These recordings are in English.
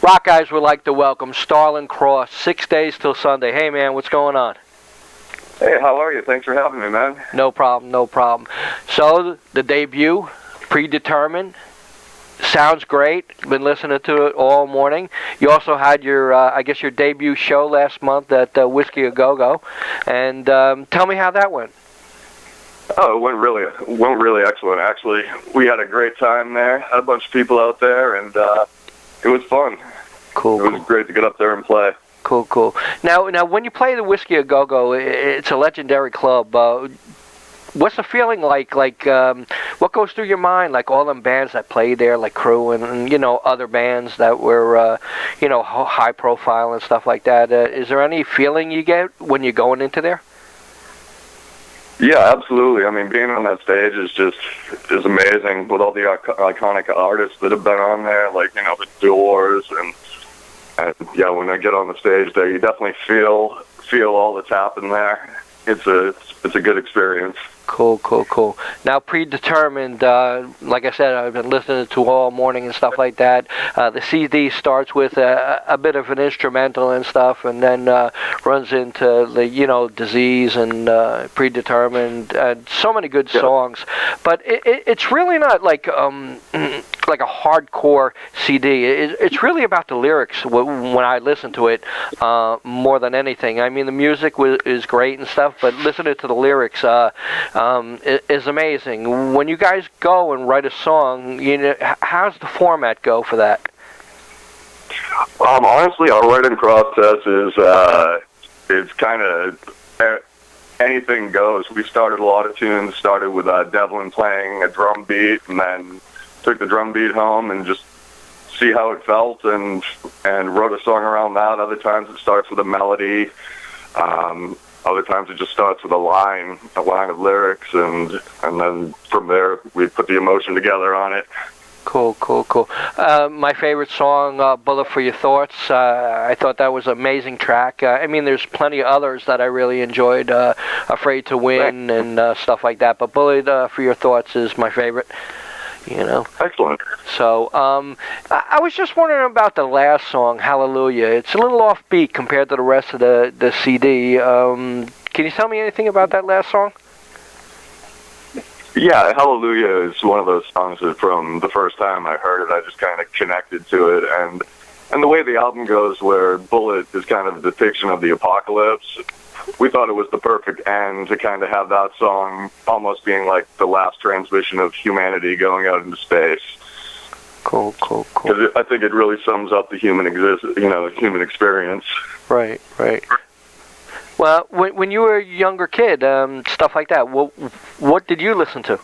Rockeyez would like to welcome Starlin Cross, 6 days till Sunday. Hey, man, what's going on? Hey, how are you? Thanks for having me, man. No problem, no problem. So, the debut, Predetermined, sounds great. Been listening to it all morning. You also had your, I guess, your debut show last month at Whiskey A Go Go. And tell me how that went. Oh, it went really excellent, actually. We had a great time there. Had a bunch of people out there, and it was fun. Cool. It was great to get up there and play. Cool. Now, when you play the Whiskey A Go Go, it's a legendary club. What's the feeling like? What goes through your mind? Like all them bands that played there, like Crew and other bands that were high profile and stuff like that. Is there any feeling you get when you're going into there? Yeah, absolutely. I mean, being on that stage is amazing with all the iconic artists that have been on there, like the Doors and yeah. When I get on the stage there, you definitely feel all that's happened there. It's a good experience. Cool. Now, Predetermined, like I said, I've been listening to all morning and stuff like that. The CD starts with a bit of an instrumental and stuff, and then runs into the Disease and Predetermined, and so many good songs. But it's really not like a hardcore CD. It's really about the lyrics when I listen to it more than anything. I mean, the music is great and stuff, but listening to the lyrics is amazing. When you guys go and write a song, how's the format go for that? Honestly, our writing process is kind of anything goes. We started a lot of tunes. Started with Devlin playing a drum beat, and then took the drum beat home and just see how it felt, and wrote a song around that. Other times it starts with a melody. Other times it just starts with a line of lyrics, and then from there we put the emotion together on it. Cool. My favorite song, Bullet for Your Thoughts. I thought that was an amazing track. I mean, there's plenty of others that I really enjoyed, Afraid to Win and stuff like that, but Bullet for Your Thoughts is my favorite. Excellent. So, I was just wondering about the last song, Hallelujah. It's a little offbeat compared to the rest of the CD. Can you tell me anything about that last song? Yeah, Hallelujah is one of those songs that from the first time I heard it, I just kind of connected to it. And the way the album goes, where Bullet is kind of a depiction of the apocalypse, we thought it was the perfect end to kind of have that song almost being like the last transmission of humanity going out into space. Cool. Because I think it really sums up the human experience. Right. Well, when you were a younger kid, stuff like that, what did you listen to?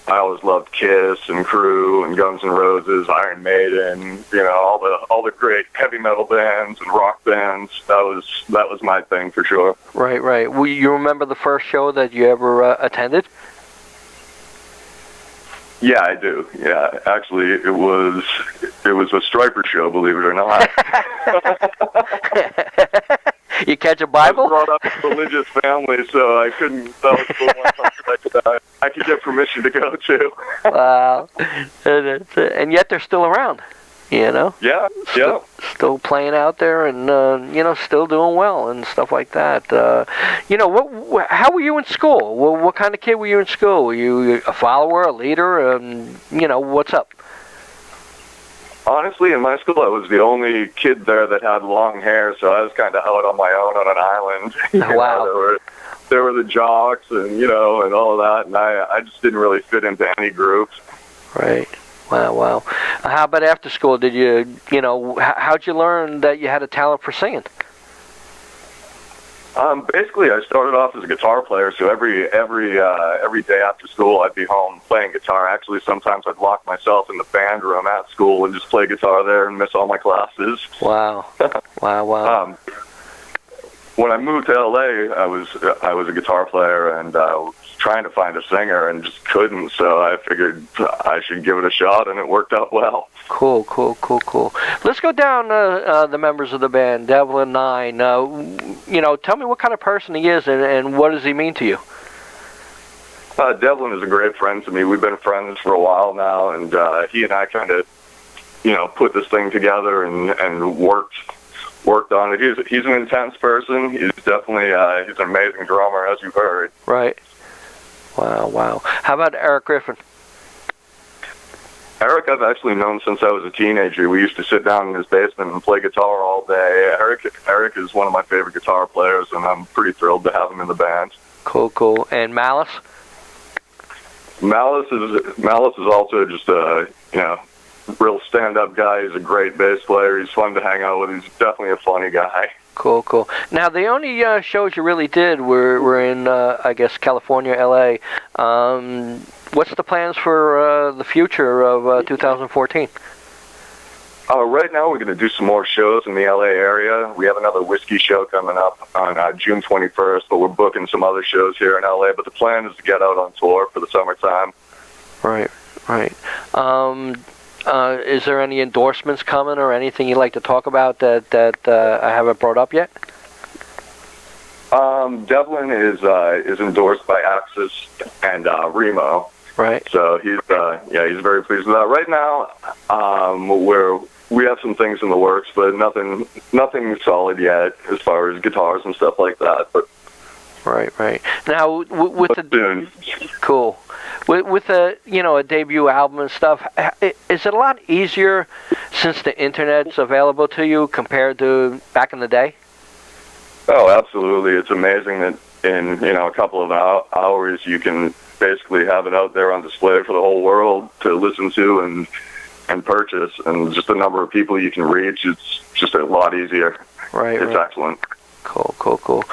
I always loved Kiss and Crew and Guns N' Roses, Iron Maiden, all the great heavy metal bands and rock bands. That was my thing for sure. Right. Well, you remember the first show that you ever attended? Yeah, I do. Yeah, actually, it was a Striper show, believe it or not. You catch a Bible? I was brought up in a religious family, so I couldn't. That was the one concert I could get permission to go to. Wow, and yet they're still around. Yeah. Still playing out there, and still doing well and stuff like that. How were you in school? What kind of kid were you in school? Were you a follower, a leader? What's up? Honestly, in my school, I was the only kid there that had long hair, so I was kind of out on my own on an island. Wow. There were the jocks and all of that, and I just didn't really fit into any group. Right. Wow. How about after school? Did how'd you learn that you had a talent for singing? Basically, I started off as a guitar player, so every day after school, I'd be home playing guitar. Actually, sometimes I'd lock myself in the band room at school and just play guitar there and miss all my classes. Wow. When I moved to LA, I was a guitar player, and I was trying to find a singer and just couldn't, so I figured I should give it a shot, and it worked out well. Cool. Let's go down the members of the band, Devlin 9. Tell me what kind of person he is, and what does he mean to you? Devlin is a great friend to me. We've been friends for a while now, and he and I kind of put this thing together and worked on it. He's an intense person. He's definitely he's an amazing drummer, as you've heard. Right. Wow. How about Eric Griffin? Eric, I've actually known since I was a teenager. We used to sit down in his basement and play guitar all day. Eric is one of my favorite guitar players, and I'm pretty thrilled to have him in the band. Cool. And Malice? Malice is also just a real stand-up guy. He's a great bass player. He's fun to hang out with. He's definitely a funny guy. Cool. Now, the only shows you really did were in, I guess, California, L.A. What's the plans for the future of 2014? Right now, we're going to do some more shows in the L.A. area. We have another whiskey show coming up on June 21st, but we're booking some other shows here in L.A. But the plan is to get out on tour for the summertime. Right. Is there any endorsements coming or anything you'd like to talk about that I haven't brought up yet? Devlin is endorsed by Axis and Remo. Right. So he's very pleased with that. Right now, we have some things in the works, but nothing solid yet as far as guitars and stuff like that. But right. Now with soon. Cool. With a debut album and stuff, is it a lot easier since the internet's available to you compared to back in the day? Oh, absolutely. It's amazing that in a couple of hours you can basically have it out there on display for the whole world to listen to and purchase, and just the number of people you can reach, it's just a lot easier. Right. It's excellent. Cool.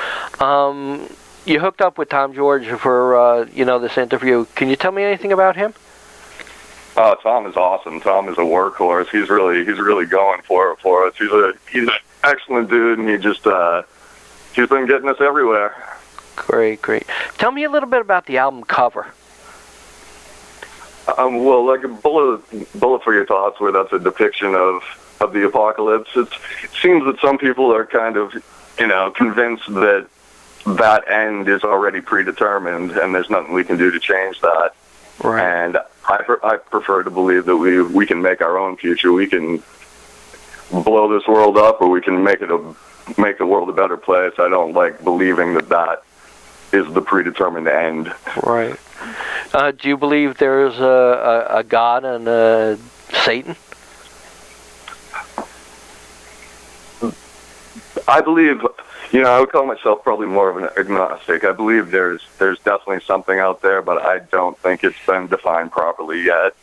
You hooked up with Tom George for this interview. Can you tell me anything about him? Tom is awesome. Tom is a workhorse. He's really going for it for us. He's an excellent dude, and he's been getting us everywhere. Great. Tell me a little bit about the album cover. Well, like a bullet for your thoughts, where that's a depiction of the apocalypse. It seems that some people are kind of convinced that end is already predetermined, and there's nothing we can do to change that. Right. And I prefer to believe that we can make our own future. We can blow this world up, or we can make the world a better place. I don't like believing that is the predetermined end. Right. Do you believe there's a God and a Satan? I believe, I would call myself probably more of an agnostic. I believe there's definitely something out there, but I don't think it's been defined properly yet.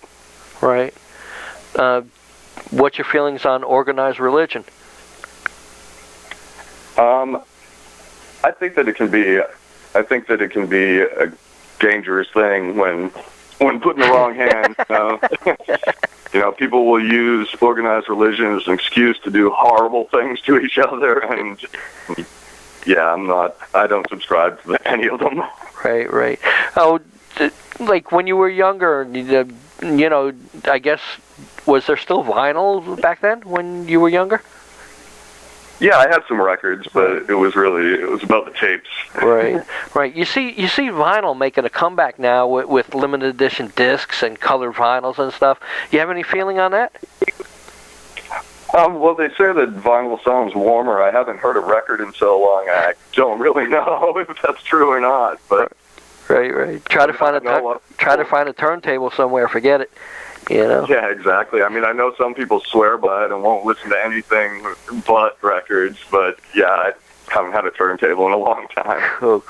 Right. What's your feelings on organized religion? I think that it can be a dangerous thing when put in the wrong hands. People will use organized religion as an excuse to do horrible things to each other, and I don't subscribe to any of them. Right. Oh, like when you were younger, I guess, was there still vinyl back then when you were younger? Yeah, I had some records, but it was about the tapes. Right. You see vinyl making a comeback now with limited edition discs and colored vinyls and stuff. You have any feeling on that? Well, they say that vinyl sounds warmer. I haven't heard a record in so long. I don't really know if that's true or not. But right. Try to find a turntable somewhere. Forget it. Yeah, exactly. I mean, I know some people swear by it and won't listen to anything but records, but I haven't had a turntable in a long time. Cool.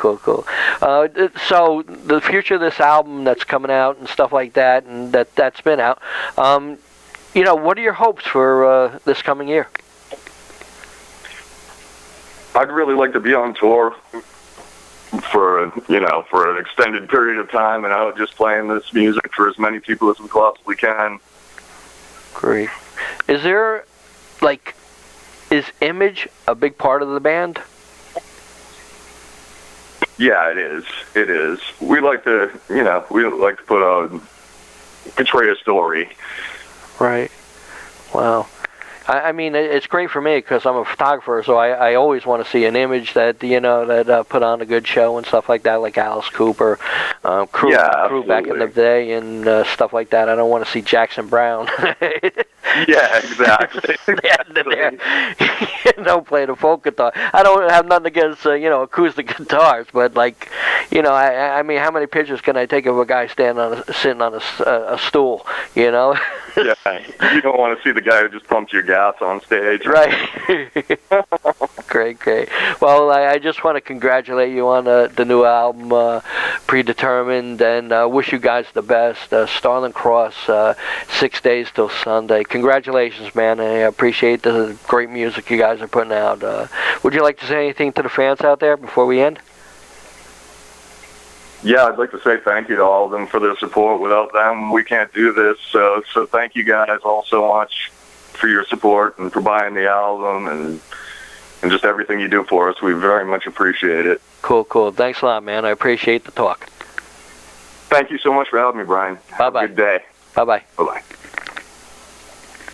So the future of this album that's coming out and stuff like that, and that's been out, what are your hopes for this coming year? I'd really like to be on tour for an extended period of time, and out just playing this music for as many people as we possibly can. Great. Is image a big part of the band? Yeah, it is. It is. We like to portray a story. Right. Wow. I mean, it's great for me because I'm a photographer, so I always want to see an image that put on a good show and stuff like that, like Alice Cooper, crew back in the day and stuff like that. I don't want to see Jackson Brown. Yeah, exactly. Play the folk guitar. I don't have nothing against acoustic guitars, but I mean, how many pictures can I take of a guy sitting on a stool? Yeah, you don't want to see the guy who just pumps your gas on stage. Right. Great. Well, I just want to congratulate you on the new album, Predetermined, and wish you guys the best. Starlin Cross, 6 days till Sunday. Congratulations, man. I appreciate the great music you guys are putting out. Would you like to say anything to the fans out there before we end? Yeah, I'd like to say thank you to all of them for their support. Without them, we can't do this. So thank you guys all so much for your support and for buying the album and just everything you do for us. We very much appreciate it. Cool. Thanks a lot, man. I appreciate the talk. Thank you so much for having me, Brian. Bye-bye. Have a good day. Bye-bye. Bye-bye.